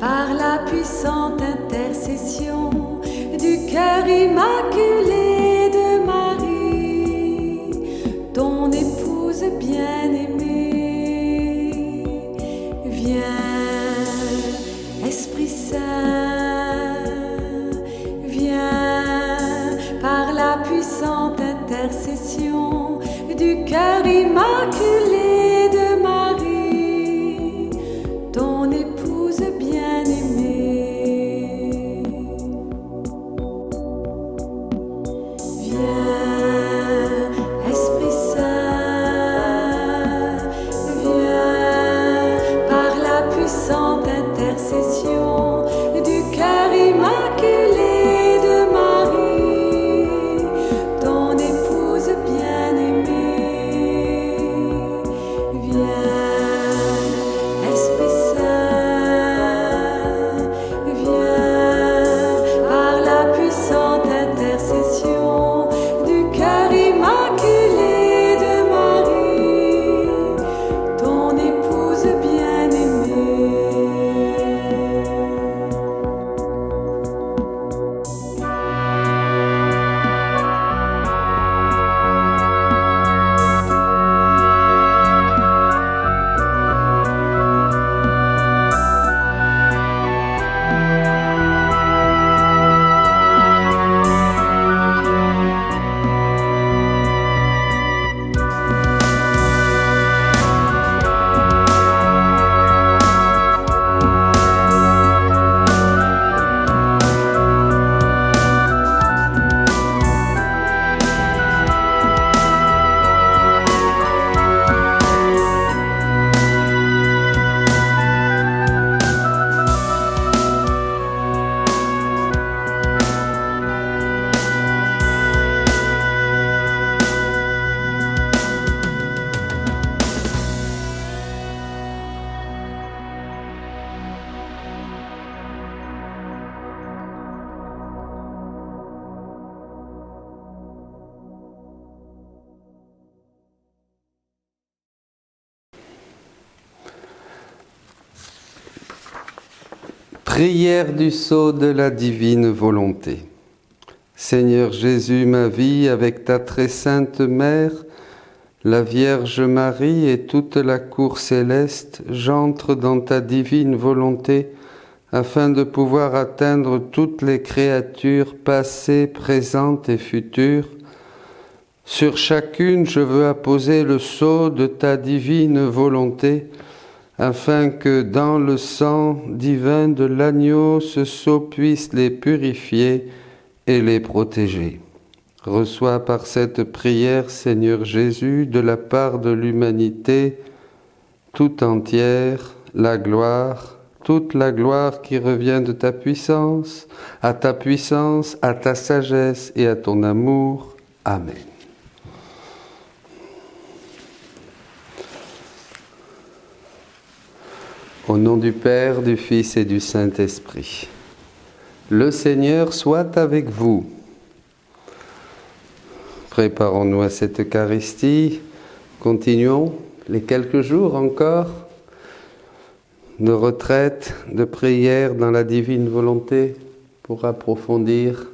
par la puissante intercession du cœur immaculé de Marie, ton épouse bien-aimée. Viens, Esprit Saint, viens par la puissante intercession du cœur immaculé de Marie, ton épouse bien-aimée. Viens, Esprit Saint, viens par la puissante intercession du cœur immaculé de Marie, ton épouse bien-aimée. Viens, Esprit Saint, viens par la puissante intercession du cœur immaculé de Marie, ton épouse bien-aimée. Prière du sceau de la divine volonté. Seigneur Jésus, ma vie, avec ta très sainte Mère, la Vierge Marie et toute la cour céleste, j'entre dans ta divine volonté afin de pouvoir atteindre toutes les créatures passées, présentes et futures. Sur chacune, je veux apposer le sceau de ta divine volonté, afin que dans le sang divin de l'agneau, ce sceau puisse les purifier et les protéger. Reçois par cette prière, Seigneur Jésus, de la part de l'humanité tout entière, la gloire, toute la gloire qui revient de ta puissance, à ta sagesse et à ton amour. Amen. Au nom du Père, du Fils et du Saint-Esprit. Le Seigneur soit avec vous. Préparons-nous à cette Eucharistie. Continuons les quelques jours encore de retraite, de prière dans la divine volonté pour approfondir.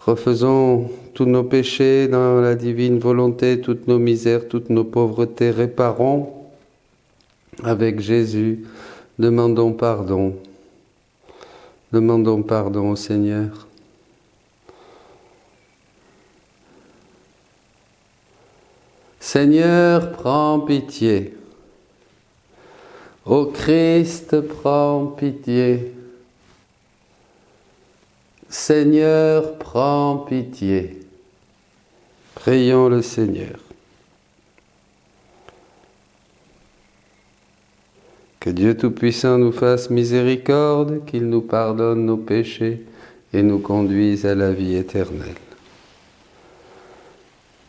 Refaisons tous nos péchés dans la divine volonté, toutes nos misères, toutes nos pauvretés. Réparons avec Jésus. Demandons pardon. Demandons pardon au Seigneur. Seigneur, prends pitié. Ô Christ, prends pitié. Seigneur, prends pitié. Prions le Seigneur. Que Dieu Tout-Puissant nous fasse miséricorde, qu'il nous pardonne nos péchés et nous conduise à la vie éternelle.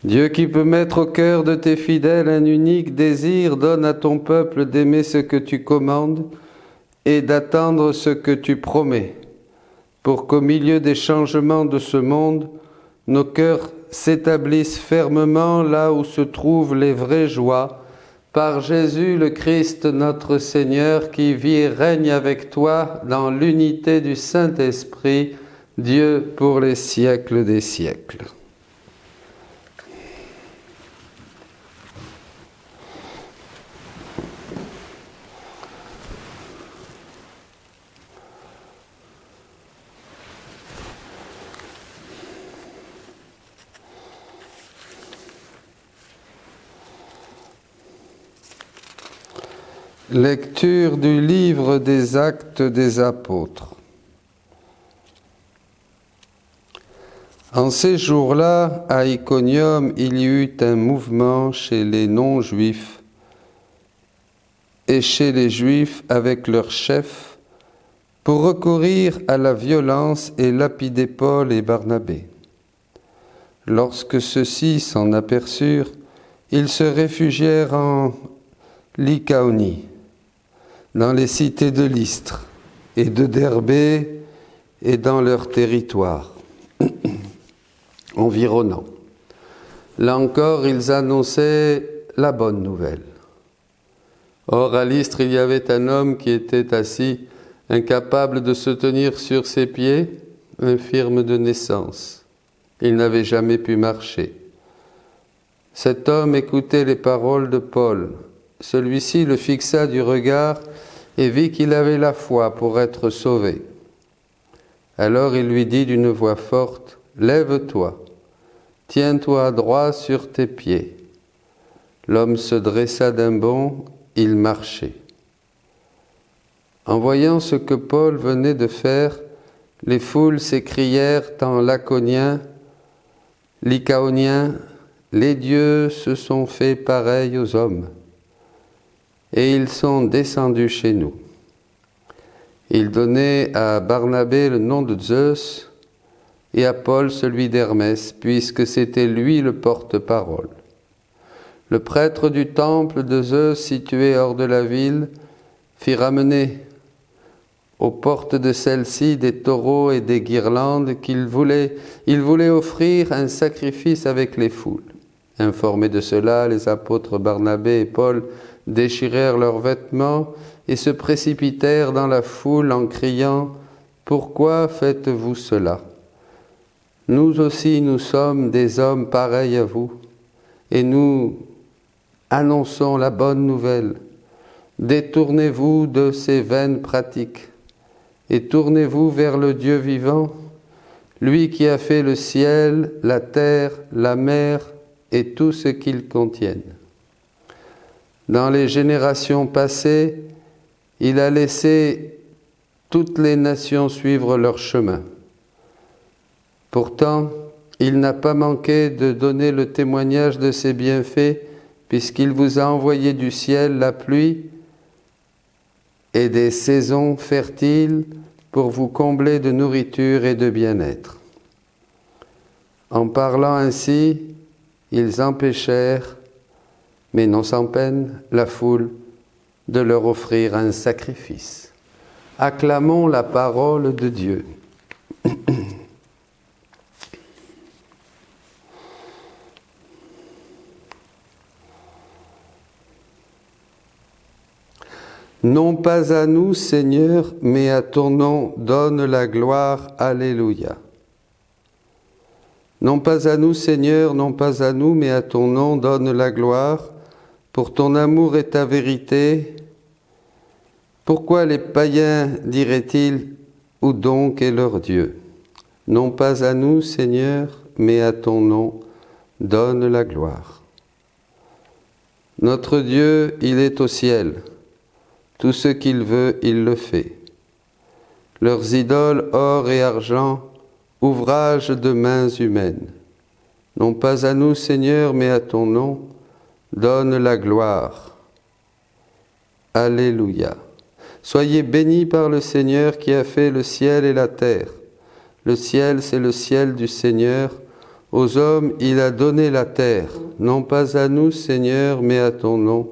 Dieu qui peut mettre au cœur de tes fidèles un unique désir, donne à ton peuple d'aimer ce que tu commandes et d'attendre ce que tu promets, pour qu'au milieu des changements de ce monde, nos cœurs s'établissent fermement là où se trouvent les vraies joies Par Jésus le Christ notre Seigneur, qui vit et règne avec toi dans l'unité du Saint-Esprit, Dieu pour les siècles des siècles. Lecture du livre des Actes des Apôtres. En ces jours-là, à Iconium, il y eut un mouvement chez les non-juifs et chez les juifs avec leurs chefs pour recourir à la violence et lapider Paul et Barnabé. Lorsque ceux-ci s'en aperçurent, ils se réfugièrent en Lycaonie, dans les cités de Lystre et de Derbé et dans leur territoire environnant. Là encore, ils annonçaient la bonne nouvelle. Or, à Lystre, il y avait un homme qui était assis, incapable de se tenir sur ses pieds, infirme de naissance. Il n'avait jamais pu marcher. Cet homme écoutait les paroles de Paul. Celui-ci le fixa du regard et vit qu'il avait la foi pour être sauvé. Alors il lui dit d'une voix forte, « Lève-toi, tiens-toi droit sur tes pieds. » L'homme se dressa d'un bond, il marchait. En voyant ce que Paul venait de faire, les foules s'écrièrent en laconien, lycaonien, « Les dieux se sont faits pareils aux hommes. » Et ils sont descendus chez nous. Ils donnaient à Barnabé le nom de Zeus et à Paul celui d'Hermès, puisque c'était lui le porte-parole. Le prêtre du temple de Zeus, situé hors de la ville, fit ramener aux portes de celle-ci des taureaux et des guirlandes il voulait offrir un sacrifice avec les foules. Informés de cela, les apôtres Barnabé et Paul déchirèrent leurs vêtements et se précipitèrent dans la foule en criant « Pourquoi faites-vous cela ? Nous aussi nous sommes des hommes pareils à vous, et nous annonçons la bonne nouvelle. Détournez-vous de ces vaines pratiques, et tournez-vous vers le Dieu vivant, lui qui a fait le ciel, la terre, la mer et tout ce qu'ils contiennent. Dans les générations passées, il a laissé toutes les nations suivre leur chemin. Pourtant, il n'a pas manqué de donner le témoignage de ses bienfaits, puisqu'il vous a envoyé du ciel la pluie et des saisons fertiles pour vous combler de nourriture et de bien-être. En parlant ainsi, ils empêchèrent, mais non sans peine, la foule de leur offrir un sacrifice. Acclamons la parole de Dieu. Non pas à nous, Seigneur, mais à ton nom donne la gloire. Alléluia. Non pas à nous, Seigneur, non pas à nous, mais à ton nom donne la gloire. Pour ton amour et ta vérité. Pourquoi les païens diraient-ils, où donc est leur Dieu? Non pas à nous, Seigneur, mais à ton nom donne la gloire. Notre Dieu, il est au ciel. Tout ce qu'il veut, il le fait. Leurs idoles, or et argent, ouvrage de mains humaines. Non pas à nous, Seigneur, mais à ton nom, donne la gloire. Alléluia. Soyez bénis par le Seigneur qui a fait le ciel et la terre. Le ciel, c'est le ciel du Seigneur. Aux hommes, il a donné la terre. Non pas à nous, Seigneur, mais à ton nom,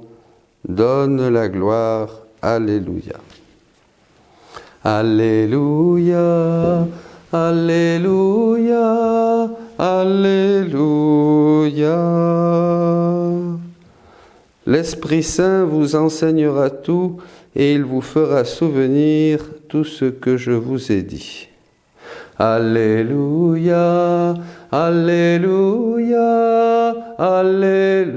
donne la gloire. Alléluia. Alléluia, Alléluia, Alléluia. L'Esprit Saint vous enseignera tout et il vous fera souvenir tout ce que je vous ai dit. Alléluia, Alléluia, Alléluia.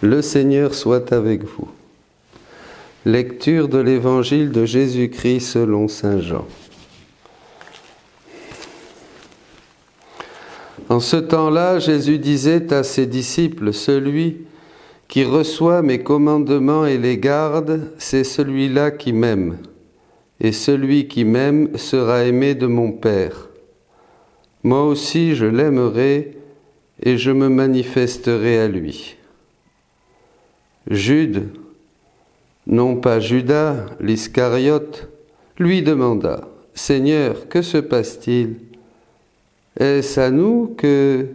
Le Seigneur soit avec vous. Lecture de l'Évangile de Jésus-Christ selon saint Jean. En ce temps-là, Jésus disait à ses disciples, « Celui qui reçoit mes commandements et les garde, c'est celui-là qui m'aime. Et celui qui m'aime sera aimé de mon Père. Moi aussi je l'aimerai et je me manifesterai à lui. » Jude, non pas Judas, l'Iscariote, lui demanda, « Seigneur, que se passe-t-il ? Est-ce à nous que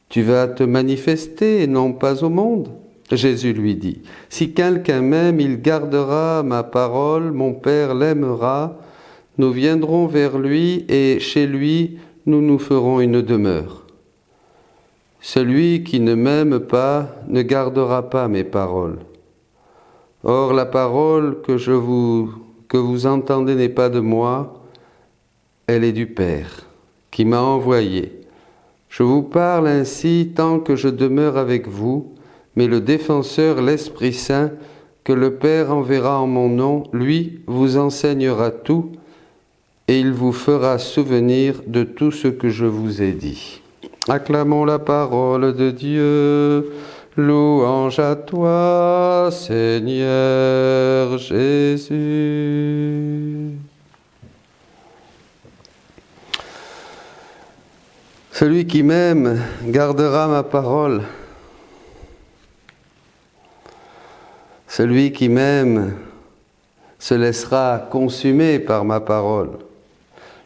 tu vas te manifester et non pas au monde ?» Jésus lui dit, « Si quelqu'un m'aime, il gardera ma parole, mon Père l'aimera, nous viendrons vers lui et chez lui nous nous ferons une demeure. Celui qui ne m'aime pas ne gardera pas mes paroles. Or la parole que vous entendez n'est pas de moi, elle est du Père, qui m'a envoyé. Je vous parle ainsi tant que je demeure avec vous, mais le Défenseur, l'Esprit Saint, que le Père enverra en mon nom, lui vous enseignera tout, et il vous fera souvenir de tout ce que je vous ai dit. » Acclamons la parole de Dieu. Louange à toi, Seigneur Jésus. Celui qui m'aime gardera ma parole. Celui qui m'aime se laissera consumer par ma parole.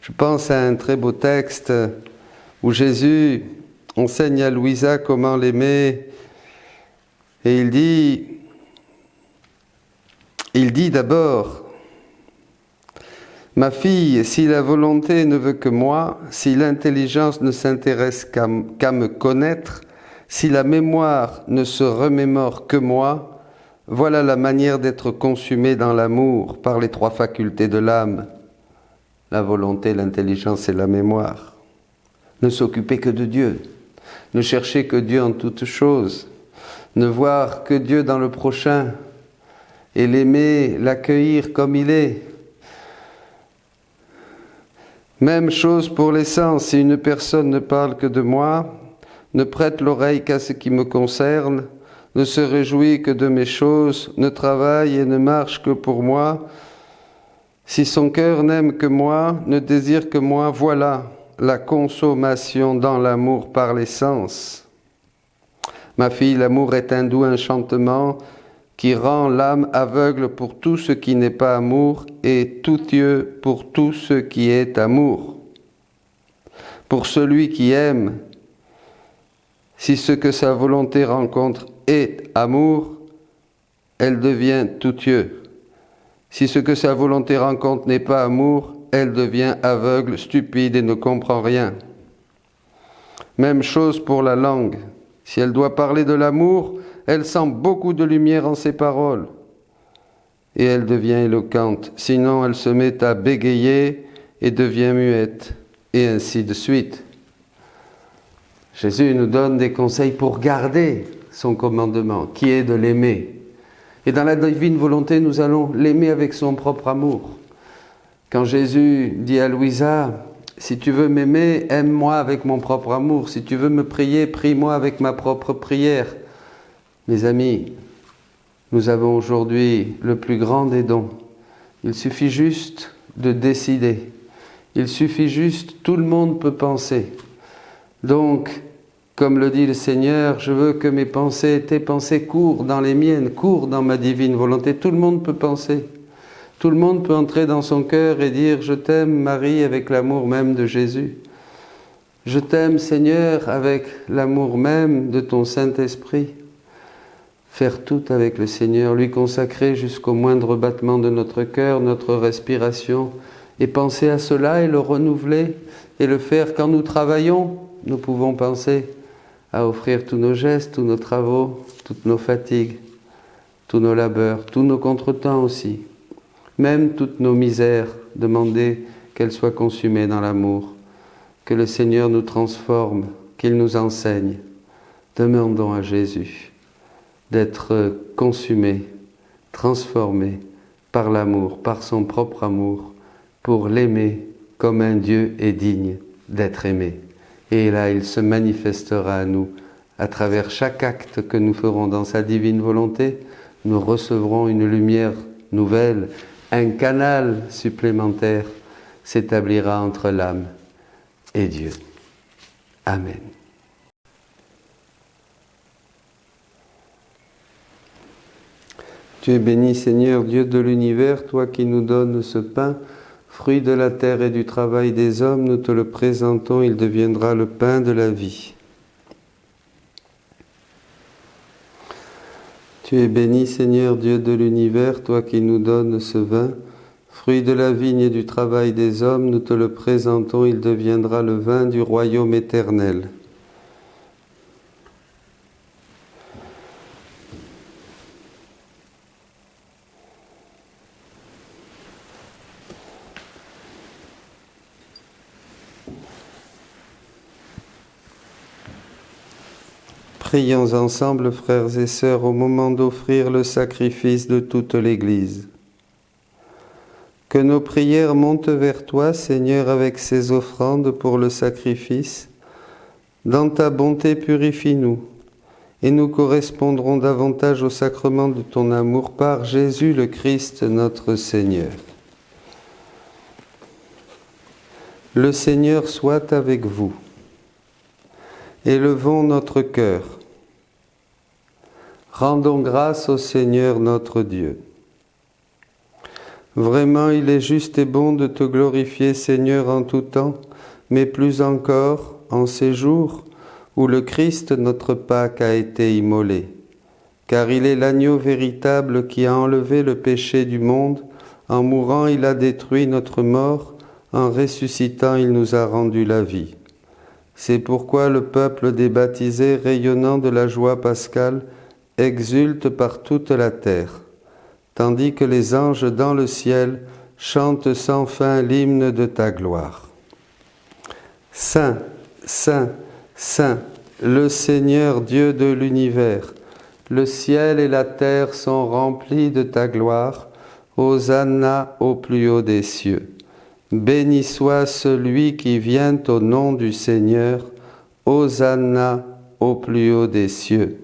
Je pense à un très beau texte où Jésus enseigne à Louisa comment l'aimer. Et il dit d'abord, « Ma fille, si la volonté ne veut que moi, si l'intelligence ne s'intéresse qu'à me connaître, si la mémoire ne se remémore que moi, voilà la manière d'être consumée dans l'amour par les trois facultés de l'âme, la volonté, l'intelligence et la mémoire. Ne s'occuper que de Dieu, ne chercher que Dieu en toutes choses, ne voir que Dieu dans le prochain et l'aimer, l'accueillir comme il est. Même chose pour les sens, si une personne ne parle que de moi, ne prête l'oreille qu'à ce qui me concerne, ne se réjouit que de mes choses, ne travaille et ne marche que pour moi, si son cœur n'aime que moi, ne désire que moi, voilà la consommation dans l'amour par les sens. Ma fille, l'amour est un doux enchantement qui rend l'âme aveugle pour tout ce qui n'est pas amour et tout yeux pour tout ce qui est amour. Pour celui qui aime, si ce que sa volonté rencontre est amour, elle devient tout yeux. Si ce que sa volonté rencontre n'est pas amour, elle devient aveugle, stupide et ne comprend rien. Même chose pour la langue. Si elle doit parler de l'amour, elle sent beaucoup de lumière en ses paroles et elle devient éloquente. Sinon, elle se met à bégayer et devient muette, et ainsi de suite. Jésus nous donne des conseils pour garder son commandement, qui est de l'aimer. Et dans la divine volonté, nous allons l'aimer avec son propre amour. Quand Jésus dit à Louisa, « Si tu veux m'aimer, aime-moi avec mon propre amour. Si tu veux me prier, prie-moi avec ma propre prière. » Mes amis, nous avons aujourd'hui le plus grand des dons. Il suffit juste de décider. Il suffit juste, tout le monde peut penser. Donc, comme le dit le Seigneur, je veux que mes pensées, tes pensées courent dans les miennes, courent dans ma divine volonté. Tout le monde peut penser. Tout le monde peut entrer dans son cœur et dire « Je t'aime, Marie » avec l'amour même de Jésus. « Je t'aime, Seigneur » avec l'amour même de ton Saint-Esprit. Faire tout avec le Seigneur, lui consacrer jusqu'au moindre battement de notre cœur, notre respiration, Et penser à cela et le renouveler et le faire quand nous travaillons. Nous pouvons penser à offrir tous nos gestes, tous nos travaux, toutes nos fatigues, tous nos labeurs, tous nos contretemps aussi. Même toutes nos misères, demander qu'elles soient consumées dans l'amour. Que le Seigneur nous transforme, qu'il nous enseigne. Demandons à Jésus d'être consumé, transformé par l'amour, par son propre amour, pour l'aimer comme un Dieu est digne d'être aimé. Et là, il se manifestera à nous à travers chaque acte que nous ferons dans sa divine volonté. Nous recevrons une lumière nouvelle, un canal supplémentaire s'établira entre l'âme et Dieu. Amen. Tu es béni, Seigneur, Dieu de l'univers, toi qui nous donnes ce pain, fruit de la terre et du travail des hommes, nous te le présentons, il deviendra le pain de la vie. Tu es béni, Seigneur, Dieu de l'univers, toi qui nous donnes ce vin, fruit de la vigne et du travail des hommes, nous te le présentons, il deviendra le vin du royaume éternel. Prions ensemble, frères et sœurs, au moment d'offrir le sacrifice de toute l'Église. Que nos prières montent vers toi, Seigneur, avec ces offrandes pour le sacrifice. Dans ta bonté, purifie-nous, et nous correspondrons davantage au sacrement de ton amour par Jésus le Christ, notre Seigneur. Le Seigneur soit avec vous. Élevons notre cœur. Rendons grâce au Seigneur notre Dieu. Vraiment, il est juste et bon de te glorifier, Seigneur, en tout temps, mais plus encore en ces jours où le Christ, notre Pâque, a été immolé. Car il est l'agneau véritable qui a enlevé le péché du monde. En mourant, il a détruit notre mort. En ressuscitant, il nous a rendu la vie. C'est pourquoi le peuple des baptisés, rayonnant de la joie pascale, exulte par toute la terre, tandis que les anges dans le ciel chantent sans fin l'hymne de ta gloire. Saint, Saint, Saint, le Seigneur Dieu de l'univers, le ciel et la terre sont remplis de ta gloire. Hosanna au plus haut des cieux. Béni soit celui qui vient au nom du Seigneur. Hosanna au plus haut des cieux.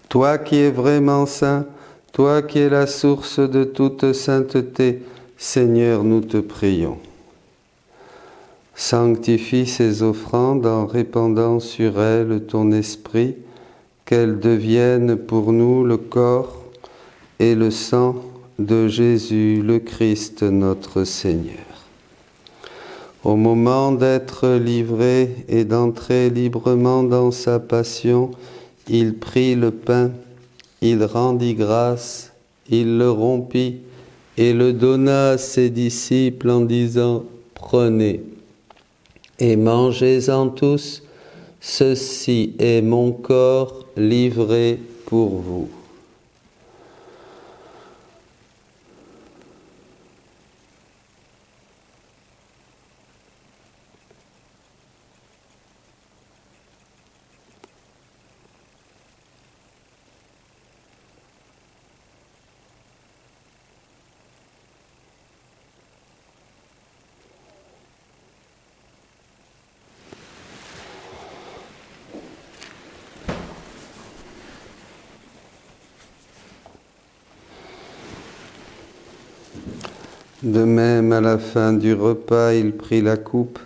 Toi qui es vraiment saint, toi qui es la source de toute sainteté, Seigneur, nous te prions. Sanctifie ces offrandes en répandant sur elles ton esprit, qu'elles deviennent pour nous le corps et le sang de Jésus le Christ notre Seigneur. Au moment d'être livré et d'entrer librement dans sa passion, il prit le pain, il rendit grâce, il le rompit et le donna à ses disciples en disant « Prenez et mangez-en tous, ceci est mon corps livré pour vous. » De même, à la fin du repas, il prit la coupe.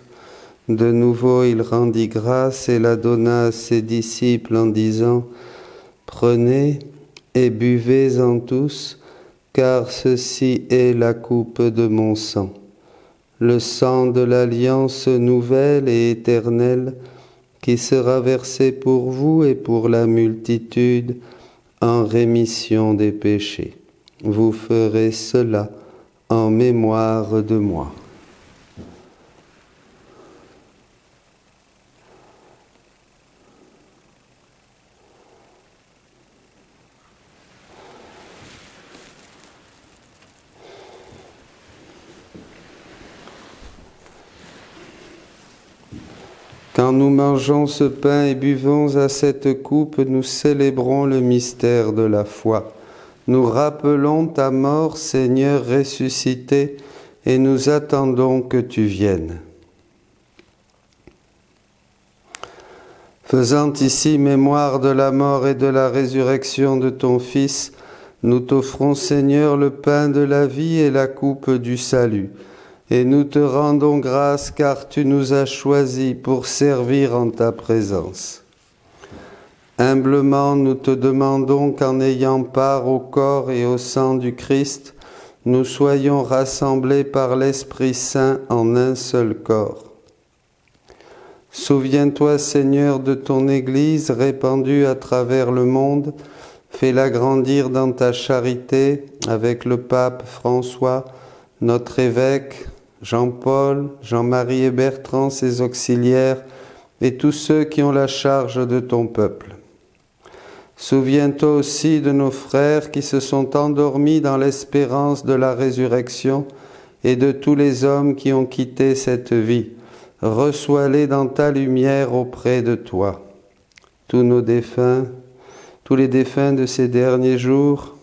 De nouveau, il rendit grâce et la donna à ses disciples en disant « Prenez et buvez-en tous, car ceci est la coupe de mon sang, le sang de l'alliance nouvelle et éternelle, qui sera versé pour vous et pour la multitude en rémission des péchés. Vous ferez cela en mémoire de moi. Quand nous mangeons ce pain et buvons à cette coupe, nous célébrons le mystère de la foi. Nous rappelons ta mort, Seigneur ressuscité, et nous attendons que tu viennes. Faisant ici mémoire de la mort et de la résurrection de ton Fils, nous t'offrons, Seigneur, le pain de la vie et la coupe du salut. Et nous te rendons grâce car tu nous as choisis pour servir en ta présence. Humblement, nous te demandons qu'en ayant part au corps et au sang du Christ, nous soyons rassemblés par l'Esprit Saint en un seul corps. Souviens-toi, Seigneur, de ton Église répandue à travers le monde. Fais-la grandir dans ta charité avec le pape François, notre évêque, Jean-Paul, Jean-Marie et Bertrand, ses auxiliaires, et tous ceux qui ont la charge de ton peuple. Souviens-toi aussi de nos frères qui se sont endormis dans l'espérance de la résurrection et de tous les hommes qui ont quitté cette vie. Reçois-les dans ta lumière auprès de toi. Tous nos défunts, tous les défunts de ces derniers jours,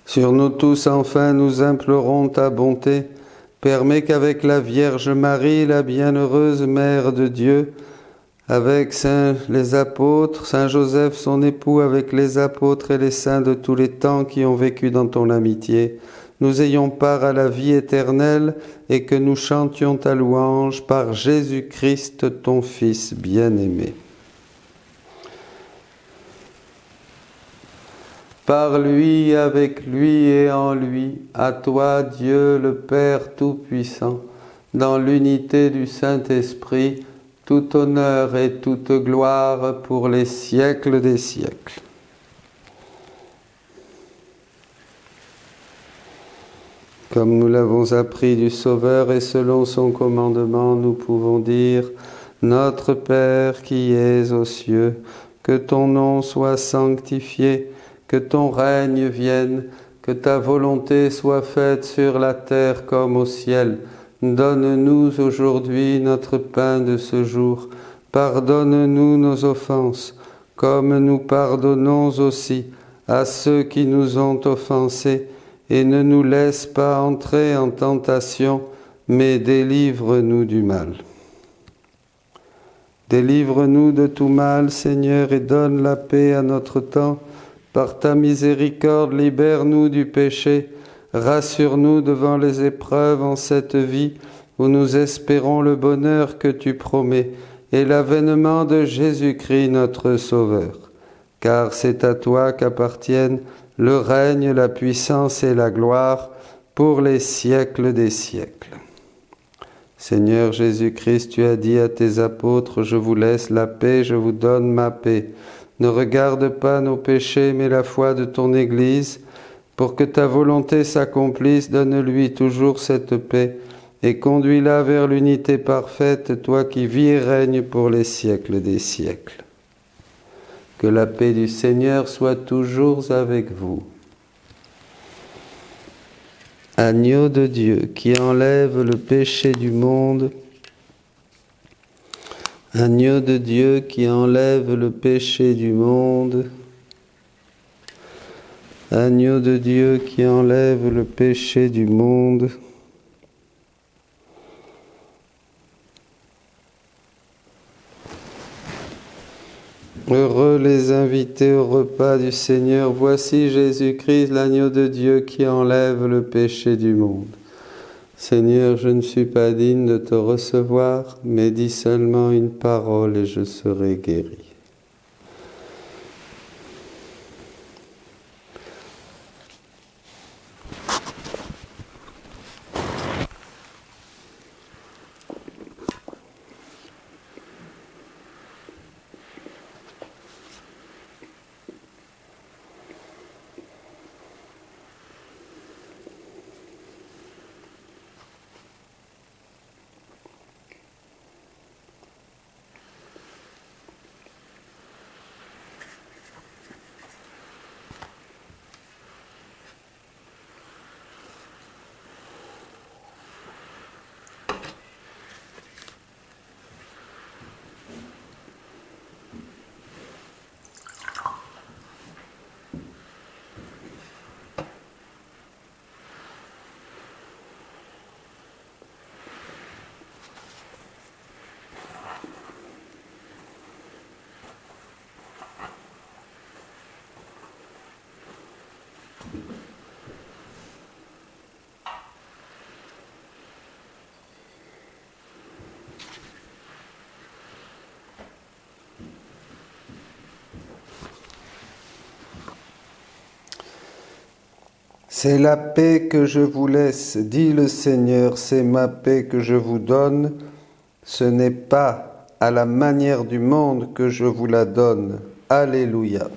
sur nous tous, enfin, nous implorons ta bonté. Permets qu'avec la Vierge Marie, la bienheureuse Mère de Dieu, avec les apôtres, Saint Joseph, son époux, avec les apôtres et les saints de tous les temps qui ont vécu dans ton amitié, nous ayons part à la vie éternelle et que nous chantions ta louange par Jésus-Christ, ton Fils bien-aimé. Par lui, avec lui et en lui, à toi, Dieu le Père Tout-Puissant, dans l'unité du Saint-Esprit, tout honneur et toute gloire pour les siècles des siècles. Comme nous l'avons appris du Sauveur et selon son commandement, nous pouvons dire « Notre Père qui es aux cieux, que ton nom soit sanctifié, que ton règne vienne, que ta volonté soit faite sur la terre comme au ciel. Donne-nous aujourd'hui notre pain de ce jour. Pardonne-nous nos offenses, comme nous pardonnons aussi à ceux qui nous ont offensés. Et ne nous laisse pas entrer en tentation, mais délivre-nous du mal. Délivre-nous de tout mal, Seigneur, et donne la paix à notre temps. Par ta miséricorde, libère-nous du péché, rassure-nous devant les épreuves en cette vie où nous espérons le bonheur que tu promets et l'avènement de Jésus-Christ notre Sauveur. Car c'est à toi qu'appartiennent le règne, la puissance et la gloire pour les siècles des siècles. Seigneur Jésus-Christ, tu as dit à tes apôtres, « Je vous laisse la paix, je vous donne ma paix. » Ne regarde pas nos péchés, mais la foi de ton Église. Pour que ta volonté s'accomplisse, donne-lui toujours cette paix et conduis-la vers l'unité parfaite, toi qui vis et règnes pour les siècles des siècles. Que la paix du Seigneur soit toujours avec vous. Agneau de Dieu qui enlève le péché du monde, Agneau de Dieu qui enlève le péché du monde, Agneau de Dieu qui enlève le péché du monde. Heureux les invités au repas du Seigneur. Voici Jésus-Christ, l'agneau de Dieu qui enlève le péché du monde. Seigneur, je ne suis pas digne de te recevoir, mais dis seulement une parole et je serai guéri. C'est la paix que je vous laisse, dit le Seigneur, c'est ma paix que je vous donne. Ce n'est pas à la manière du monde que je vous la donne. Alléluia.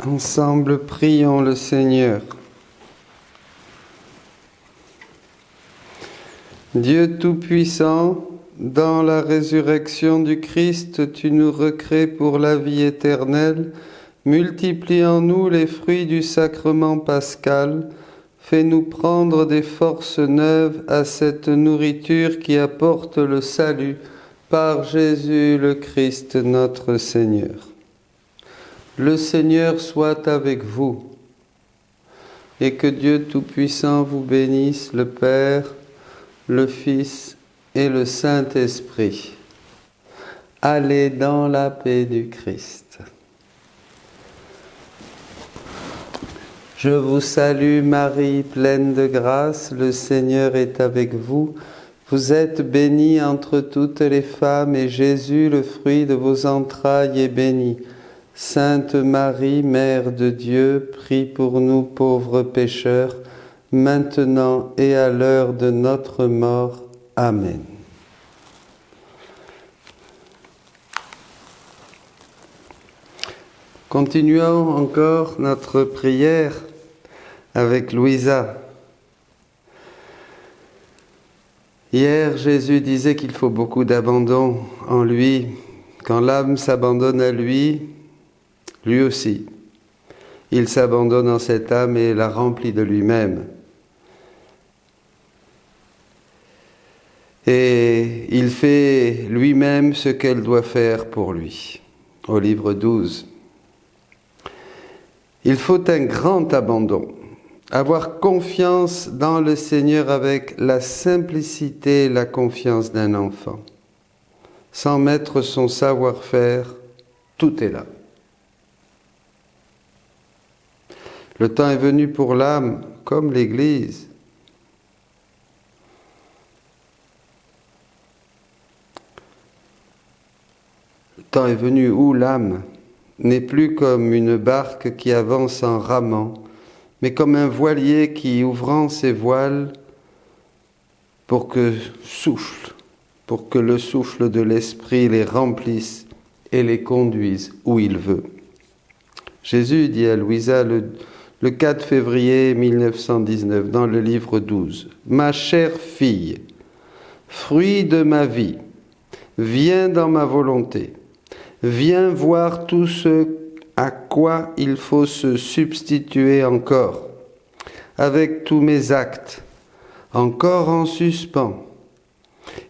Ensemble, prions le Seigneur. Dieu Tout-Puissant, dans la résurrection du Christ, tu nous recrées pour la vie éternelle. Multiplie en nous les fruits du sacrement pascal. Fais-nous prendre des forces neuves à cette nourriture qui apporte le salut par Jésus le Christ notre Seigneur. Le Seigneur soit avec vous et que Dieu Tout-Puissant vous bénisse, le Père, le Fils et le Saint-Esprit. Allez dans la paix du Christ. Je vous salue Marie, pleine de grâce, le Seigneur est avec vous. Vous êtes bénie entre toutes les femmes et Jésus, le fruit de vos entrailles, est béni. Sainte Marie, Mère de Dieu, prie pour nous pauvres pécheurs, maintenant et à l'heure de notre mort. Amen. Continuons encore notre prière avec Louisa. Hier, Jésus disait qu'il faut beaucoup d'abandon en lui Quand l'âme s'abandonne à lui, lui aussi, il s'abandonne en cette âme et la remplit de lui-même. Et il fait lui-même ce qu'elle doit faire pour lui. Au livre 12. Il faut un grand abandon, avoir confiance dans le Seigneur avec la simplicité et la confiance d'un enfant. Sans mettre son savoir-faire, tout est là. Le temps est venu pour l'âme, comme l'Église. Le temps est venu où l'âme n'est plus comme une barque qui avance en ramant, mais comme un voilier qui, ouvrant ses voiles, pour que le souffle de l'Esprit les remplisse et les conduise où il veut. Jésus dit à Louisa le 4 février 1919 dans le livre 12, « Ma chère fille, fruit de ma vie, viens dans ma volonté. Viens voir tout ce à quoi il faut se substituer encore, avec tous mes actes, encore en suspens,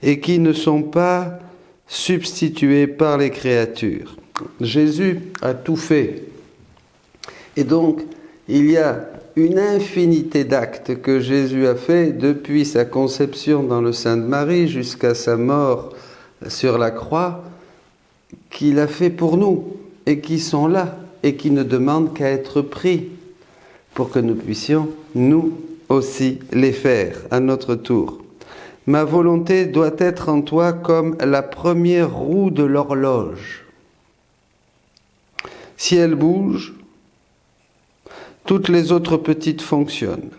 et qui ne sont pas substitués par les créatures. » Jésus a tout fait. Et donc, il y a une infinité d'actes que Jésus a fait depuis sa conception dans le sein de Marie jusqu'à sa mort sur la croix, qu'il a fait pour nous et qui sont là et qui ne demandent qu'à être pris pour que nous puissions, nous aussi, les faire à notre tour. Ma volonté doit être en toi comme la première roue de l'horloge. Si elle bouge, toutes les autres petites fonctionnent.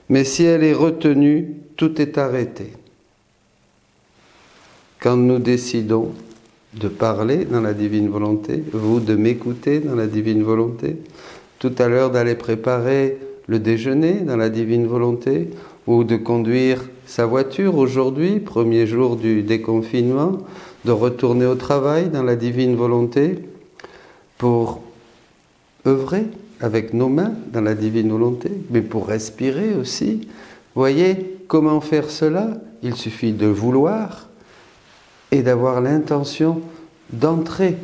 Mais si elle est retenue, tout est arrêté. Quand nous décidons de parler dans la divine volonté, vous de m'écouter dans la divine volonté, tout à l'heure d'aller préparer le déjeuner dans la divine volonté, ou de conduire sa voiture aujourd'hui, premier jour du déconfinement, de retourner au travail dans la divine volonté, pour œuvrer avec nos mains dans la divine volonté, mais pour respirer aussi. Voyez comment faire cela? Il suffit de vouloir et d'avoir l'intention d'entrer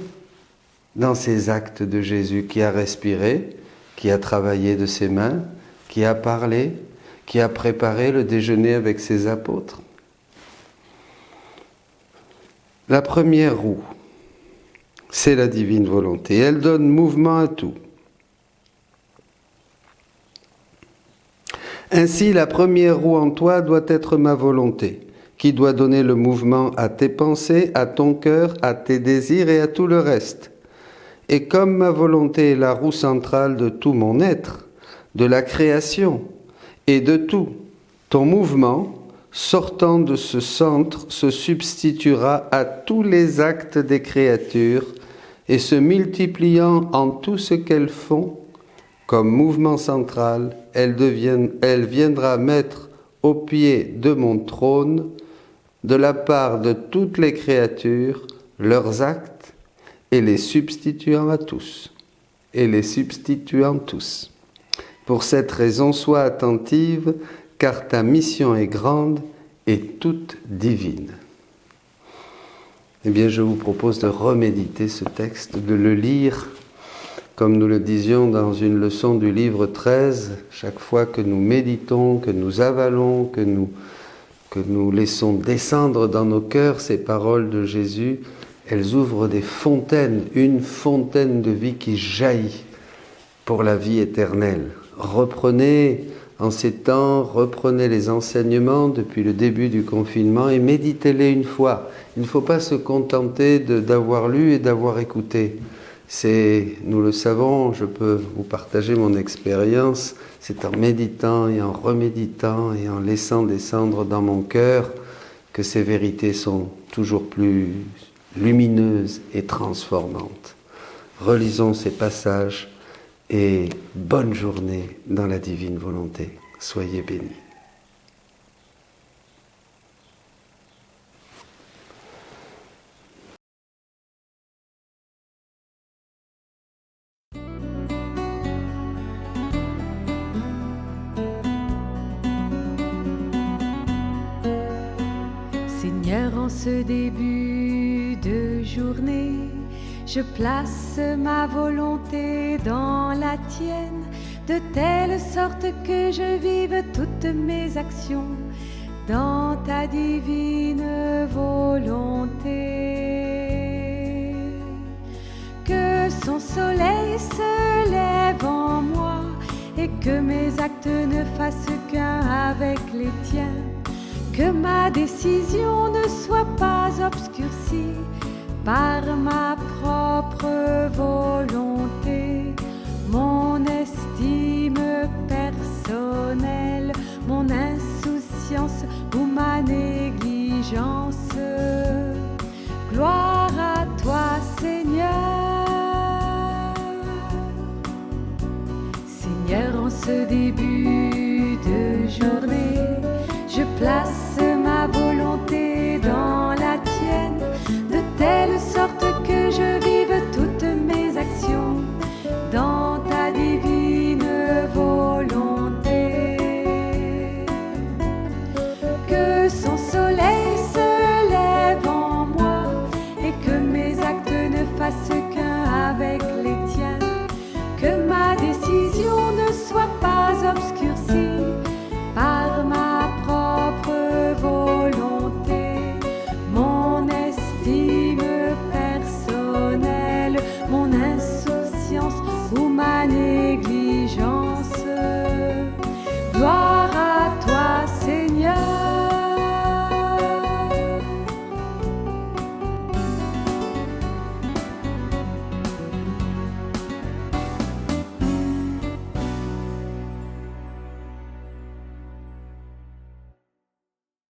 dans ces actes de Jésus qui a respiré, qui a travaillé de ses mains, qui a parlé, qui a préparé le déjeuner avec ses apôtres. La première roue, c'est la divine volonté. Elle donne mouvement à tout. Ainsi, la première roue en toi doit être ma volonté, qui doit donner le mouvement à tes pensées, à ton cœur, à tes désirs et à tout le reste. Et comme ma volonté est la roue centrale de tout mon être, de la création et de tout, ton mouvement, sortant de ce centre, se substituera à tous les actes des créatures et se multipliant en tout ce qu'elles font, comme mouvement central, elle viendra mettre au pied de mon trône, de la part de toutes les créatures, leurs actes, et les substituant à tous. Et les substituant tous. Pour cette raison, sois attentive, car ta mission est grande et toute divine. Eh bien, je vous propose de reméditer ce texte, de le lire, comme nous le disions dans une leçon du livre 13, chaque fois que nous méditons, que nous avalons, que nous laissons descendre dans nos cœurs ces paroles de Jésus, elles ouvrent des fontaines, une fontaine de vie qui jaillit pour la vie éternelle. Reprenez en ces temps, reprenez les enseignements depuis le début du confinement et méditez-les une fois. Il ne faut pas se contenter d'avoir lu et d'avoir écouté. Nous le savons, je peux vous partager mon expérience, c'est en méditant et en reméditant et en laissant descendre dans mon cœur que ces vérités sont toujours plus lumineuses et transformantes. Relisons ces passages et bonne journée dans la divine volonté. Soyez bénis. en ce début de journée, je place ma volonté dans la tienne, de telle sorte que je vive toutes mes actions dans ta divine volonté. Que son soleil se lève en moi et que mes actes ne fassent qu'un avec les tiens. Que ma décision ne soit pas obscurcie par ma propre volonté, mon estime personnelle, mon insouciance ou ma négligence. Gloire à toi, Seigneur. Seigneur, en ce début